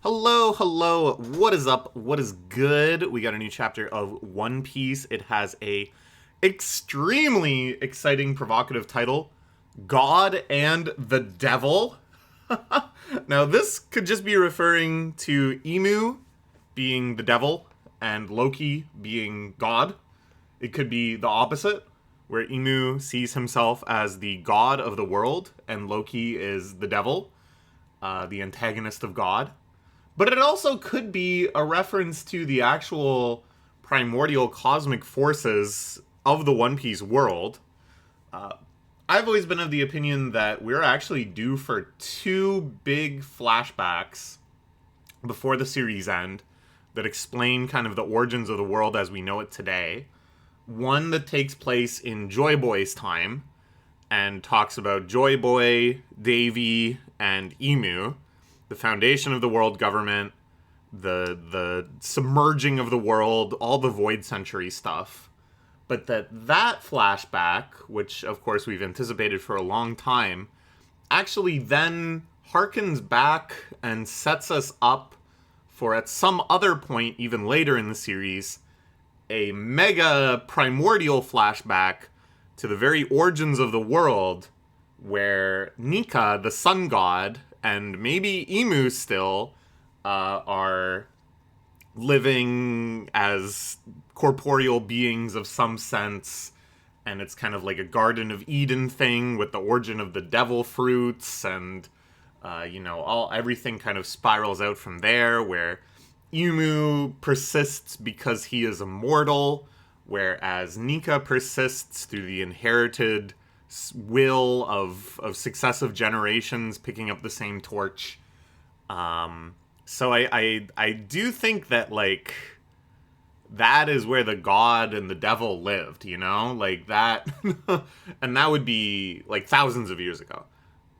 Hello, hello. What is up? What is good? We got a new chapter of One Piece. It has a extremely exciting, provocative title: God and the Devil. Now, this could just be referring to Emu being the devil and Loki being God. It could be the opposite, where Emu sees himself as the god of the world and Loki is the devil, the antagonist of God. But it also could be a reference to the actual primordial cosmic forces of the One Piece world. I've always been of the opinion that we're actually due for two big flashbacks before the series end that explain kind of the origins of the world as we know it today. One that takes place in Joy Boy's time and talks about Joy Boy, Davy, and Emu, the foundation of the world government, the submerging of the world, all the Void Century stuff. But that flashback, which of course we've anticipated for a long time, actually then harkens back and sets us up for, at some other point even later in the series, a mega primordial flashback to the very origins of the world, where Nika, the sun god, and maybe Emu still, are living as corporeal beings of some sense, and it's kind of like a Garden of Eden thing with the origin of the devil fruits, and everything kind of spirals out from there, where Emu persists because he is immortal, whereas Nika persists through the inherited will of successive generations picking up the same torch. So I do think that, like, that is where the god and the devil lived, like that. And that would be like thousands of years ago,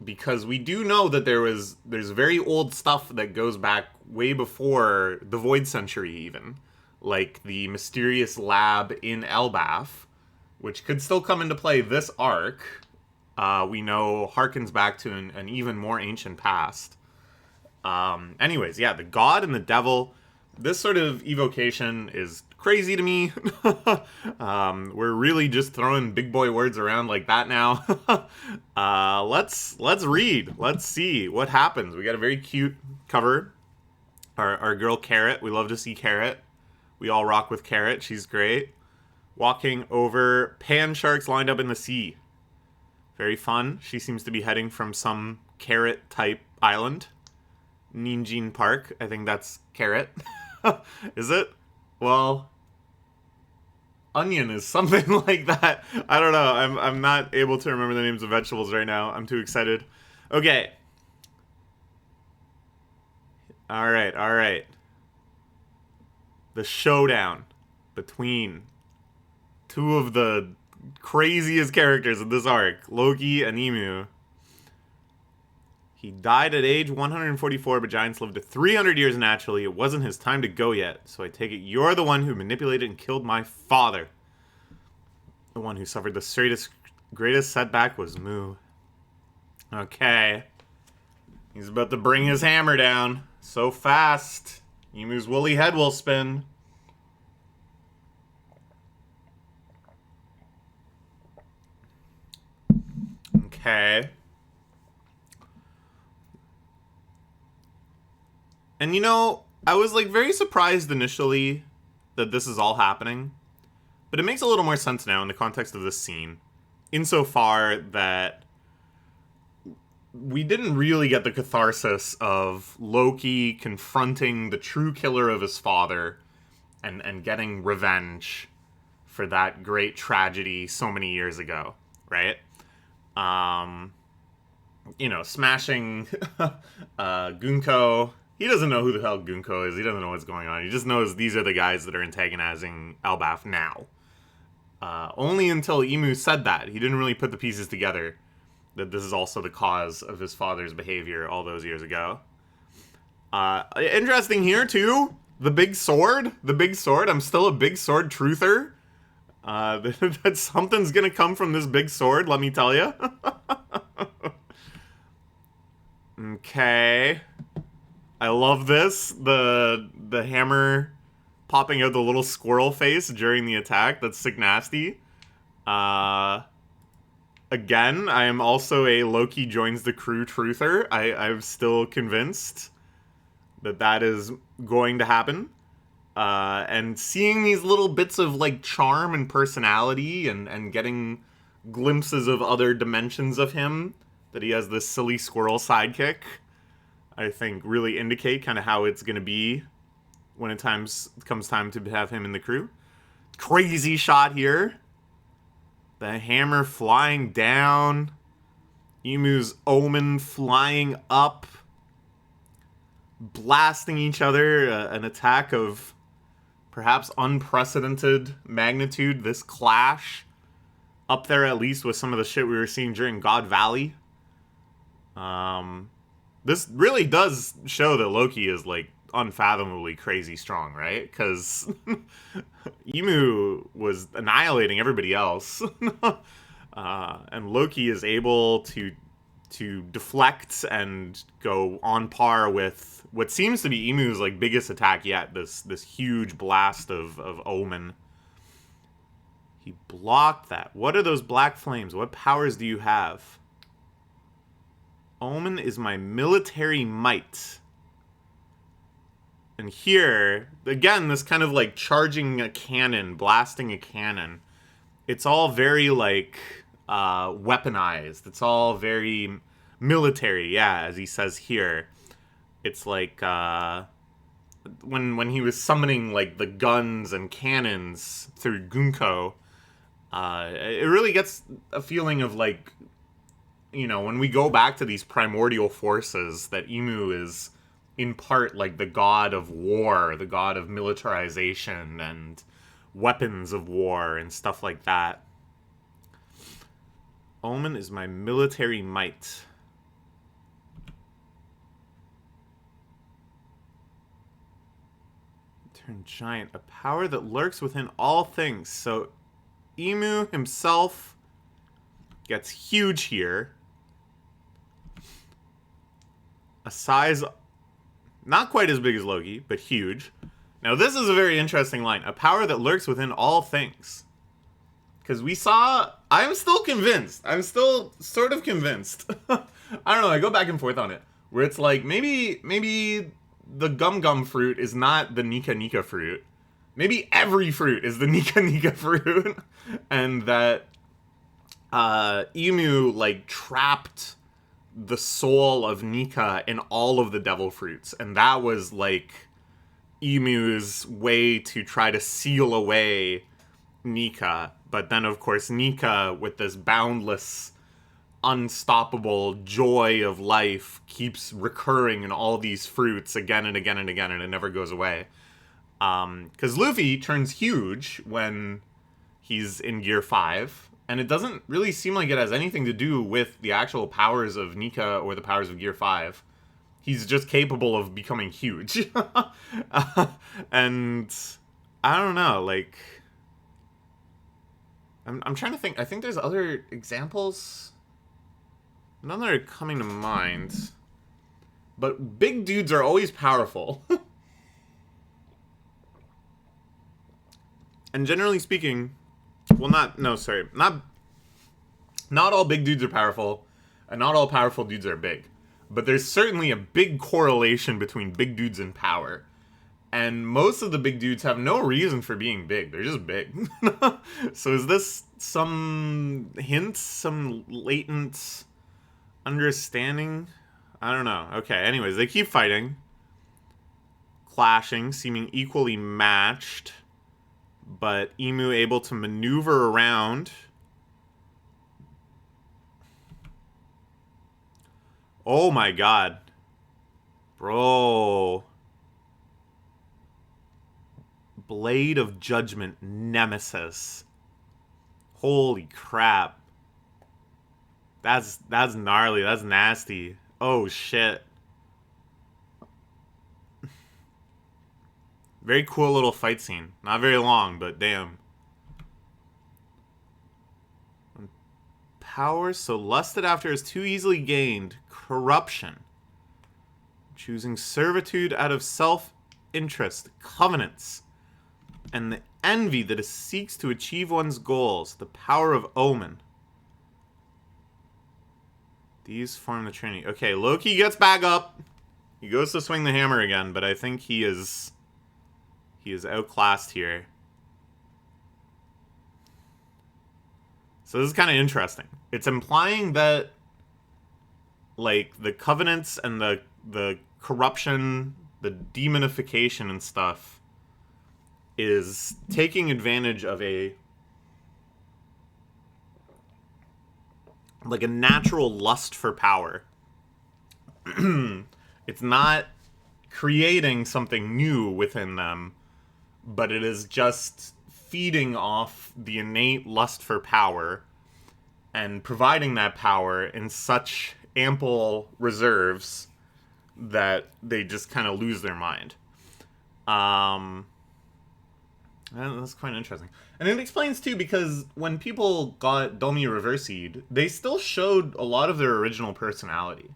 because we do know that there's very old stuff that goes back way before the Void Century, even like the mysterious lab in Elbaf, which could still come into play this arc. We know harkens back to an even more ancient past. Anyways, yeah, the god and the devil, this sort of evocation is crazy to me. We're really just throwing big boy words around like that now. Let's read. Let's see what happens. We got a very cute cover. Our girl Carrot. We love to see Carrot. We all rock with Carrot. She's great. Walking over pan sharks lined up in the sea. Very fun. She seems to be heading from some carrot type island. Ninjin Park. I think that's Carrot. Is it? Well, onion is something like that. I don't know. I'm not able to remember the names of vegetables right now. I'm too excited. Okay. All right. The showdown between two of the craziest characters in this arc, Loki and Emu. He died at age 144, but giants lived to 300 years naturally. It wasn't his time to go yet, so I take it you're the one who manipulated and killed my father. The one who suffered the greatest setback was Mu. Okay. He's about to bring his hammer down. So fast. Emu's woolly head will spin. Okay. And I was like very surprised initially that this is all happening. But it makes a little more sense now in the context of this scene. Insofar that we didn't really get the catharsis of Loki confronting the true killer of his father and getting revenge for that great tragedy so many years ago, right? Smashing Gunko. He doesn't know who the hell Gunko is. He doesn't know what's going on. He just knows these are the guys that are antagonizing Elbaf now. Only until Emu said that. He didn't really put the pieces together that this is also the cause of his father's behavior all those years ago. Interesting here, too. The big sword. I'm still a big sword truther. That something's gonna come from this big sword, let me tell you. Okay. I love this. The hammer popping out the little squirrel face during the attack. That's sick nasty. Uh, Again, I am also a Loki joins the crew truther. I'm still convinced that that is going to happen. And seeing these little bits of like charm and personality and getting glimpses of other dimensions of him, that he has this silly squirrel sidekick, I think really indicate kind of how it's going to be when it comes time to have him in the crew. Crazy shot here. The hammer flying down. Emu's omen flying up. Blasting each other. An attack of perhaps unprecedented magnitude. This clash. Up there at least with some of the shit we were seeing during God Valley. This really does show that Loki is like unfathomably crazy strong, right? Because Emu was annihilating everybody else, and Loki is able to deflect and go on par with what seems to be Emu's like biggest attack yet. This huge blast of Omen. He blocked that. What are those black flames? What powers do you have? Omen is my military might. And here, again, this kind of like charging a cannon, blasting a cannon. It's all very like weaponized. It's all very military, yeah, as he says here. It's like when he was summoning like the guns and cannons through Gunko, it really gets a feeling of like, you know, when we go back to these primordial forces, that Emu is in part like the god of war, the god of militarization and weapons of war and stuff like that. Omen is my military might. Turn giant, a power that lurks within all things. So Emu himself gets huge here. A size not quite as big as Loki, but huge. Now this is a very interesting line. A power that lurks within all things. Because we saw... I'm still convinced. I'm still sort of convinced. I don't know, I go back and forth on it. Where it's like, maybe the Gum Gum fruit is not the Nika Nika fruit. Maybe every fruit is the Nika Nika fruit. And that Emu, like, trapped the soul of Nika in all of the devil fruits. And that was, like, Emu's way to try to seal away Nika. But then, of course, Nika, with this boundless, unstoppable joy of life, keeps recurring in all these fruits again and again and again, and it never goes away. Because Luffy turns huge when he's in Gear 5, and it doesn't really seem like it has anything to do with the actual powers of Nika or the powers of Gear 5. He's just capable of becoming huge. And I don't know, like... I'm trying to think. I think there's other examples. None that are coming to mind. But big dudes are always powerful. And generally speaking... Well, not all big dudes are powerful, and not all powerful dudes are big. But there's certainly a big correlation between big dudes and power. And most of the big dudes have no reason for being big. They're just big. So is this some hint? Some latent understanding? I don't know. Okay, anyways, they keep fighting. Clashing, seeming equally matched. But Emu able to maneuver around. Oh my god. Bro... Blade of Judgment Nemesis. Holy crap. That's gnarly. That's nasty. Oh shit. Very cool little fight scene. Not very long, but damn. Power so lusted after is too easily gained. Corruption. choosing servitude out of self-interest, covenants, and the envy that seeks to achieve one's goals, the power of omen. These form the Trinity. Okay, Loki gets back up. He goes to swing the hammer again, but I think he is outclassed here. So this is kind of interesting. It's implying that, like, the covenants and the corruption, the demonification and stuff is taking advantage of a natural lust for power. It's not creating something new within them, but it is just feeding off the innate lust for power and providing that power in such ample reserves that they just kind of lose their mind. That's quite interesting. And it explains, too, because when people got Domi Reversied, they still showed a lot of their original personality.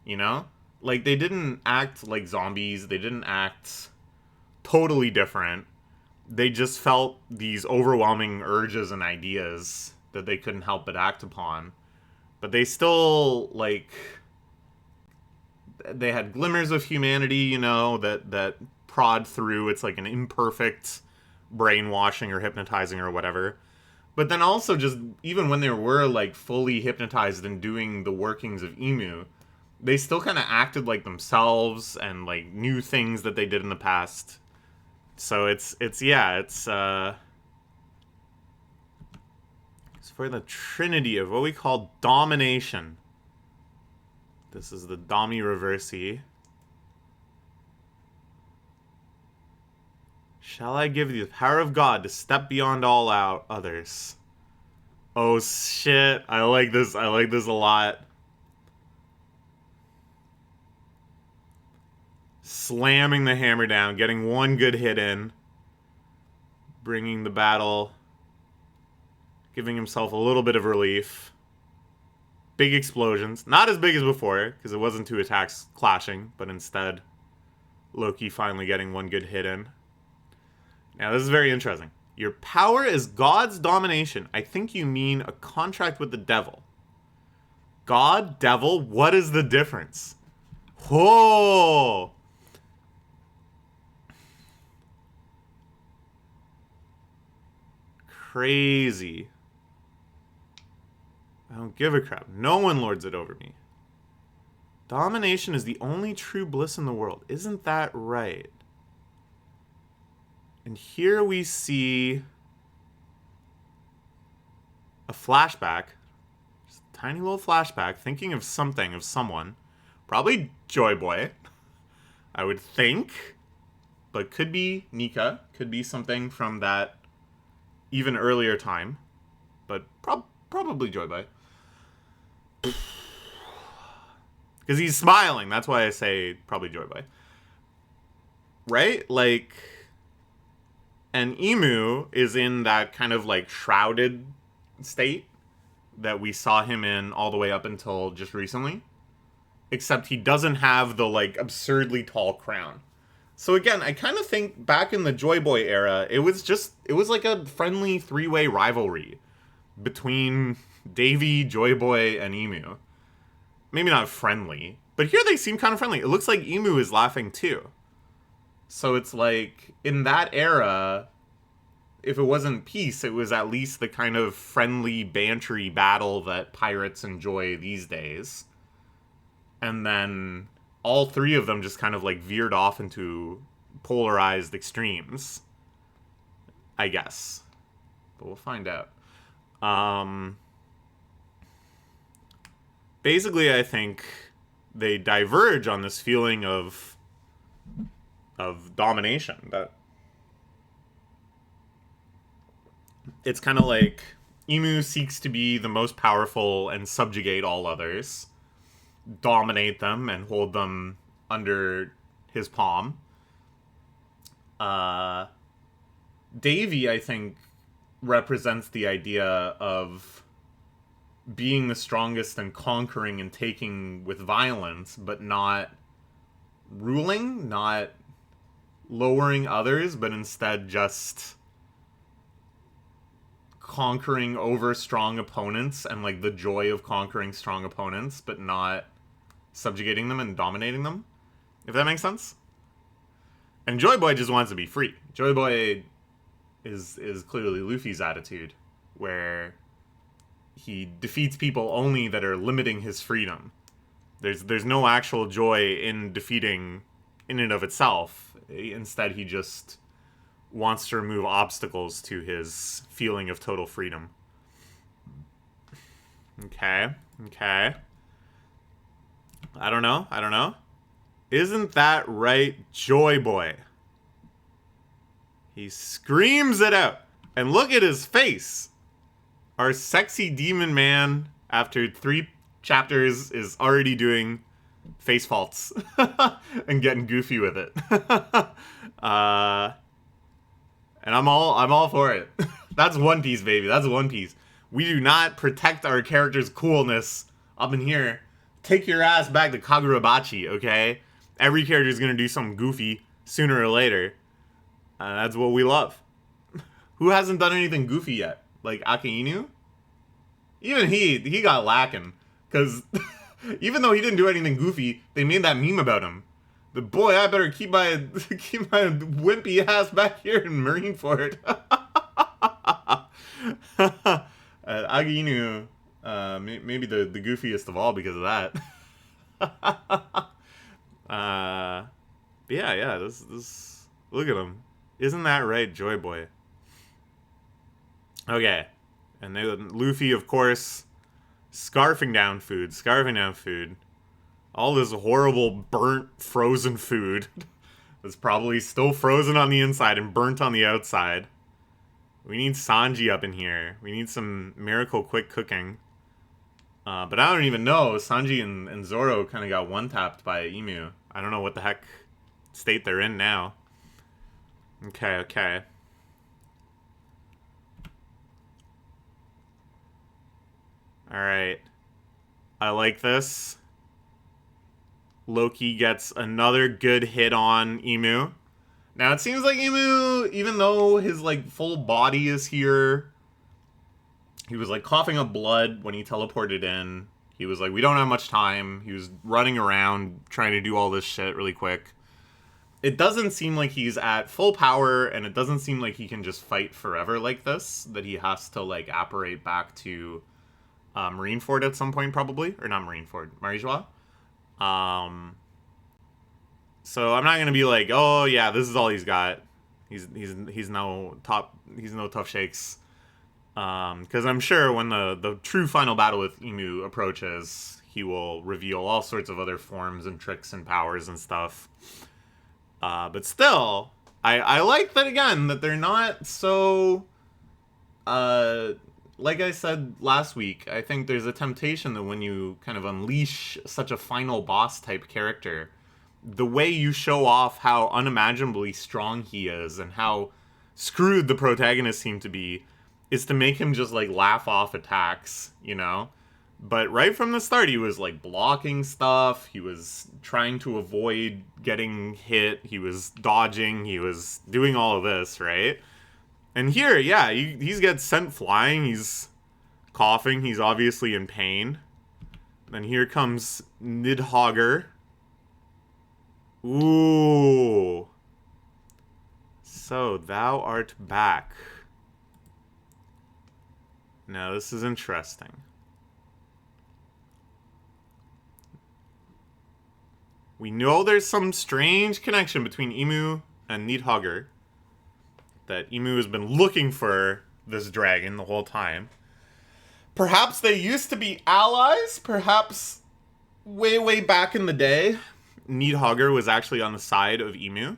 You know? Like, they didn't act like zombies. They didn't act totally different. They just felt these overwhelming urges and ideas that they couldn't help but act upon. But they still, like, they had glimmers of humanity, you know, that prod through. It's like an imperfect brainwashing or hypnotizing or whatever. But then also just, even when they were, like, fully hypnotized and doing the workings of Emu, they still kind of acted like themselves and, like, knew things that they did in the past. So it's for the trinity of what we call domination. This is the Domi Reversi. Shall I give you the power of God to step beyond all out others? Oh shit, I like this a lot. Slamming the hammer down, getting one good hit in, bringing the battle, giving himself a little bit of relief. Big explosions. Not as big as before, because it wasn't two attacks clashing, but instead Loki finally getting one good hit in. Now, this is very interesting. Your power is God's domination. I think you mean a contract with the devil. God, devil, what is the difference? Whoa! Crazy. I don't give a crap. No one lords it over me. Domination is the only true bliss in the world. Isn't that right? And here we see a flashback. Just a tiny little flashback, thinking of something, of someone. Probably Joy Boy, I would think. But could be Nika. Could be something from that even earlier time. But probably Joy Boy. Because he's smiling. That's why I say probably Joy Boy. Right? Like... And Emu is in that kind of, like, shrouded state that we saw him in all the way up until just recently. Except he doesn't have the, like, absurdly tall crown. So again, I kind of think back in the Joy Boy era, it was like a friendly three-way rivalry between Davy, Joy Boy, and Emu. Maybe not friendly, but here they seem kind of friendly. It looks like Emu is laughing too. So it's like, in that era, if it wasn't peace, it was at least the kind of friendly, bantery battle that pirates enjoy these days. And then all three of them just kind of, like, veered off into polarized extremes, I guess. But we'll find out. Basically, I think they diverge on this feeling of domination. That it's kind of like Emu seeks to be the most powerful and subjugate all others, dominate them and hold them under his palm. Davy, I think, represents the idea of being the strongest and conquering and taking with violence, but not ruling, not lowering others, but instead just conquering over strong opponents and like the joy of conquering strong opponents, but not subjugating them and dominating them. If that makes sense. And Joy Boy just wants to be free. Joy Boy is clearly Luffy's attitude, where he defeats people only that are limiting his freedom. There's no actual joy in defeating in and of itself. Instead, he just wants to remove obstacles to his feeling of total freedom. Okay. I don't know. Isn't that right, Joy Boy? He screams it out. And look at his face. Our sexy demon man, after 3 chapters, is already doing face faults and getting goofy with it. And I'm all for it. That's One Piece, baby. That's One Piece. We do not protect our character's coolness up in here. Take your ass back to Kagurabachi, okay? Every character is going to do something goofy sooner or later. That's what we love. Who hasn't done anything goofy yet? Like Akainu? Even he got lacking. Because even though he didn't do anything goofy, they made that meme about him. The boy, I better keep my wimpy ass back here in Marineford. Akainu, maybe the goofiest of all because of that. But yeah, this look at him. Isn't that right, Joy Boy? Okay. And then Luffy, of course, scarfing down food. All this horrible, burnt, frozen food that's probably still frozen on the inside and burnt on the outside. We need Sanji up in here. We need some miracle quick cooking. But I don't even know. Sanji and Zoro kind of got one-tapped by Emu. I don't know what the heck state they're in now. Okay. Alright. I like this. Loki gets another good hit on Emu. Now, it seems like Emu, even though his, like, full body is here, he was, like, coughing up blood when he teleported in. He was like, we don't have much time. He was running around trying to do all this shit really quick. It doesn't seem like he's at full power, and it doesn't seem like he can just fight forever like this, that he has to, like, apparate back to Marineford at some point, probably. Or not Marineford, Marijois. So I'm not gonna be like, oh yeah, this is all he's got. He's no tough shakes. Because I'm sure when the true final battle with Emu approaches, he will reveal all sorts of other forms and tricks and powers and stuff. But still, I like that again, that they're not so, like I said last week, I think there's a temptation that when you kind of unleash such a final boss type character, the way you show off how unimaginably strong he is and how screwed the protagonists seem to be is to make him just like laugh off attacks, you know? But right from the start, he was like blocking stuff. He was trying to avoid getting hit. He was dodging. He was doing all of this, right? And here, yeah, he's gets sent flying. He's coughing. He's obviously in pain. Then here comes Nidhogger. Ooh. So thou art back. Now this is interesting. We know there's some strange connection between Emu and Nidhogger. That Emu has been looking for this dragon the whole time. Perhaps they used to be allies. Perhaps way back in the day, Nidhogger was actually on the side of Emu.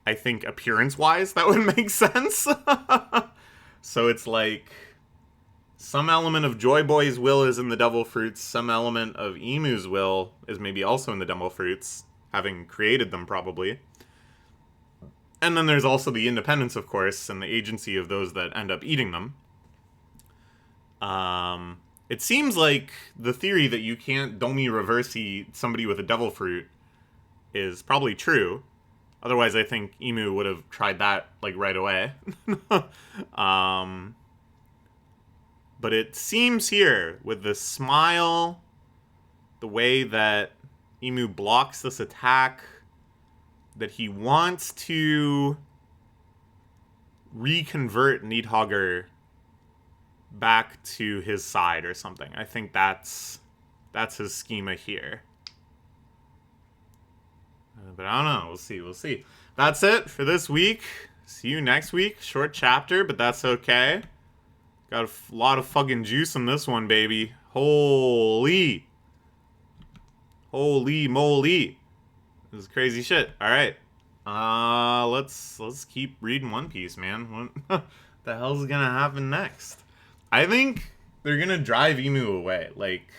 I think appearance-wise, that would make sense. So it's like some element of Joy Boy's will is in the Devil Fruits. Some element of Emu's will is maybe also in the Devil Fruits, having created them probably. And then there's also the independence, of course, and the agency of those that end up eating them. It seems like the theory that you can't Domi Reversi somebody with a Devil Fruit is probably true. Otherwise, I think Emu would have tried that like right away. um, but it seems here with the smile, the way that Emu blocks this attack, that he wants to reconvert Nidhogger back to his side or something. I think that's his schema here. But I don't know. We'll see. That's it for this week. See you next week. Short chapter, but that's okay. Got a lot of fucking juice in this one, baby. Holy moly. This is crazy shit. All right. Let's keep reading One Piece, man. What the hell's gonna happen next? I think they're gonna drive Emu away. Like,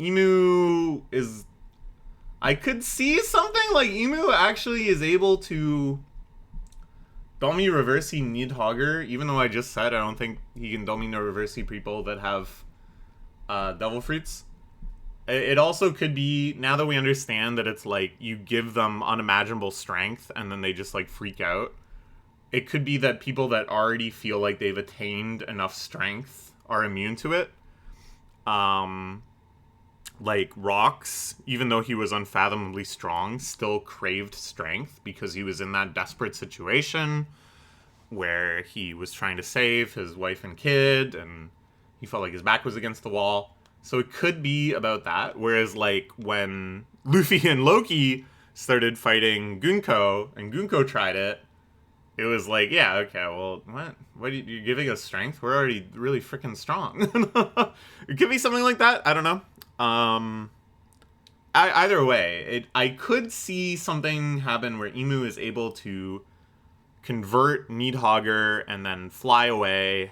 Emu is... I could see something like Emu actually is able to Domi Reversi Nidhogger, even though I just said I don't think he can Domi Reversi people that have Devil Fruits. It also could be, now that we understand that it's like you give them unimaginable strength and then they just like freak out, it could be that people that already feel like they've attained enough strength are immune to it. Like Rocks, even though he was unfathomably strong, still craved strength because he was in that desperate situation where he was trying to save his wife and kid and he felt like his back was against the wall. So it could be about that. Whereas like when Luffy and Loki started fighting Gunko and Gunko tried it, it was like, yeah, okay, well, what? What are you giving us strength? We're already really freaking strong. It could be something like that. I don't know. Either way, I could see something happen where Emu is able to convert Nidhogger and then fly away,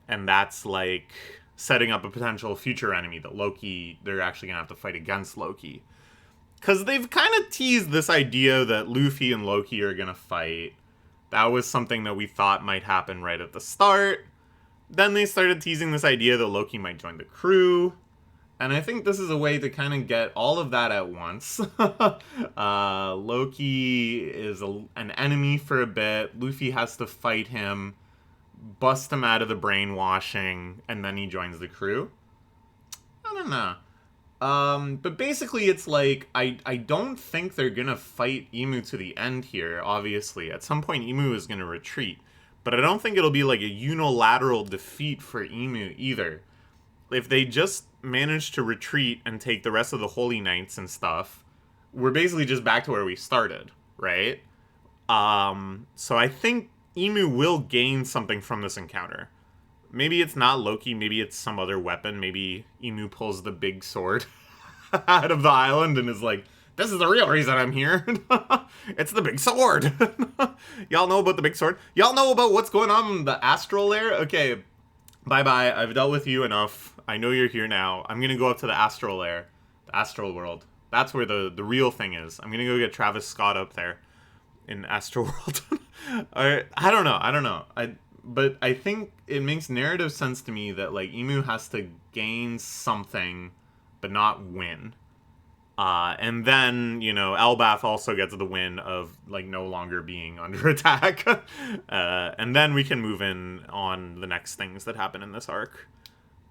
and that's like setting up a potential future enemy that Loki, they're actually gonna have to fight against Loki. Because they've kind of teased this idea that Luffy and Loki are gonna fight. That was something that we thought might happen right at the start. Then they started teasing this idea that Loki might join the crew. And I think this is a way to kind of get all of that at once. Loki is an enemy for a bit. Luffy has to fight him, bust him out of the brainwashing, and then he joins the crew. I don't know. But basically it's like, I don't think they're gonna fight Emu to the end here, obviously. At some point Emu is gonna retreat. But I don't think it'll be like a unilateral defeat for Emu either. If they just manage to retreat and take the rest of the Holy Knights and stuff, we're basically just back to where we started, right? So I think Emu will gain something from this encounter. Maybe it's not Loki, maybe it's some other weapon. Maybe Emu pulls the big sword out of the island and is like, this is the real reason I'm here. It's the big sword. Y'all know about the big sword? Y'all know about what's going on in the astral lair? Okay, bye-bye. I've dealt with you enough. I know you're here now. I'm gonna go up to the astral lair. The astral world. That's where the real thing is. I'm gonna go get Travis Scott up there in Astral World. I don't know. But I think it makes narrative sense to me that like Emu has to gain something but not win. And then, you know, Elbaf also gets the win of like no longer being under attack. And then we can move in on the next things that happen in this arc.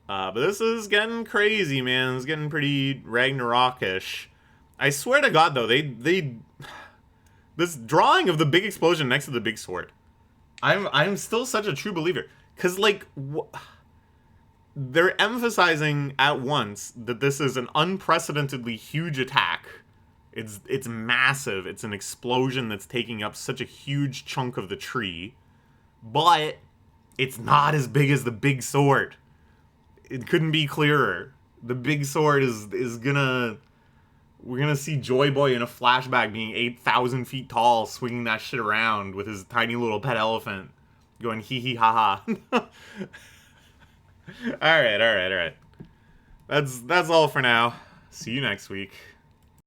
But this is getting crazy, man. It's getting pretty Ragnarok-ish. I swear to God, though, they this drawing of the big explosion next to the big sword. I'm still such a true believer, cause like they're emphasizing at once that this is an unprecedentedly huge attack. It's massive. It's an explosion that's taking up such a huge chunk of the tree, but it's not as big as the big sword. It couldn't be clearer. The big sword is gonna... We're gonna see Joy Boy in a flashback being 8,000 feet tall, swinging that shit around with his tiny little pet elephant, going hee hee ha ha. Alright. That's all for now. See you next week.